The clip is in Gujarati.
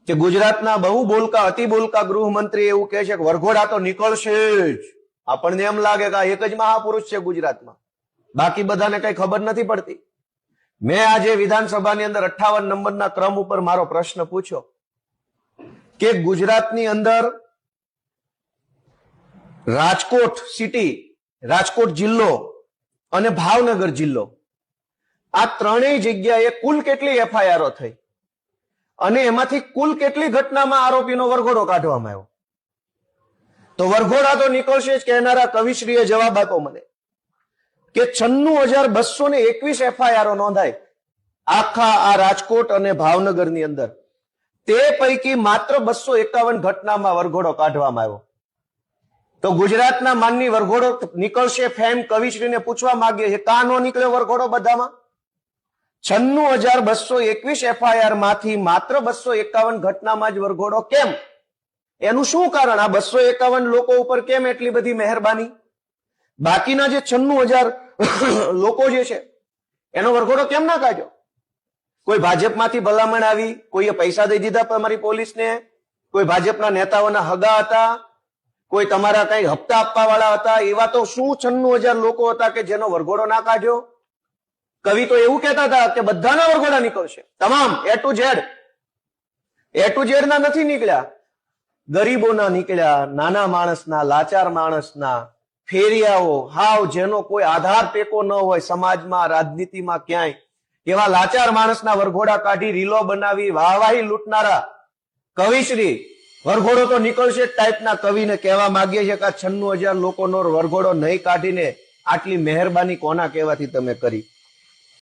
કે ગુજરાતના બહુ બોલકા અતિ બોલકા ગૃહમંત્રી એવું કહે છે કે વરઘોડા તો નીકળશે જ. આપણને એમ લાગે કે આ એક જ મહાપુરુષ છે ગુજરાતમાં, બાકી બધાને કઈ ખબર નથી પડતી. મેં આજે વિધાનસભાની અંદર 58 નંબરના ક્રમ ઉપર મારો પ્રશ્ન પૂછ્યો કે ગુજરાતની અંદર રાજકોટ સિટી, રાજકોટ જિલ્લો અને ભાવનગર જિલ્લો, આ ત્રણેય જગ્યાએ કુલ કેટલી એફઆઈઆરો થઈ અને એમાંથી કુલ કેટલી ઘટનામાં આરોપીનો વરઘોડો કાઢવામાં આવ્યો? તો વરઘોડા તો નીકળશે જ કહેનારા કવિશ્રીએ જવાબ આપ્યો મને કે 96,221 એફઆઈઆરો નોંધાય આખા આ રાજકોટ અને ભાવનગરની અંદર. તે પૈકી માત્ર 251 ઘટનામાં વરઘોડો કાઢવામાં આવ્યો. તો ગુજરાતના માનની વરઘોડો નીકળશે ફેમ કવિશ્રીને પૂછવા માંગીએ છીએ, કાં નો નીકળ્યો વરઘોડો બધામાં? 96,221 એફઆઈઆર માંથી માત્ર 251 ઘટનામાં જ વરઘોડો કેમ? એનું શું કારણ? આ 251 લોકો ઉપર કેમ એટલી બધી મહેરબાની? બાકીના જે 96,000 લોકો જે છે એનો વરઘોડો કેમ ના કાઢ્યો? કોઈ ભાજપમાંથી ભલામણ આવી? કોઈએ પૈસા દઈ દીધા તમારી પોલીસને? કોઈ ભાજપના નેતાઓના હગા હતા? કોઈ તમારા કઈ હપ્તા આપવા વાળા હતા? એવા તો શું 96,000 લોકો હતા કે જેનો વરઘોડો ના કાઢ્યો? કવિ તો એવું કહેતા હતા કે બધાના વરઘોડા નીકળશે, તમામ A to Z ના નથી નીકળ્યા. ગરીબોના નીકળ્યા, નાના માણસના, લાચાર માણસના, ફેરિયાઓ, હાવ જેનો કોઈ આધાર ટેકો ન હોય સમાજમાં, રાજનીતિમાં, ક્યાંય એવા લાચાર માણસના વરઘોડા કાઢી રીલો બનાવી વાહવાહી લૂંટનારા કવિશ્રી વરઘોડો તો નીકળશે જ ટાઈપના કવિને કહેવા માંગીએ છીએ કે આ 96,000 લોકોનો વરઘોડો નહીં કાઢીને આટલી મહેરબાની કોના કહેવાથી તમે કરી?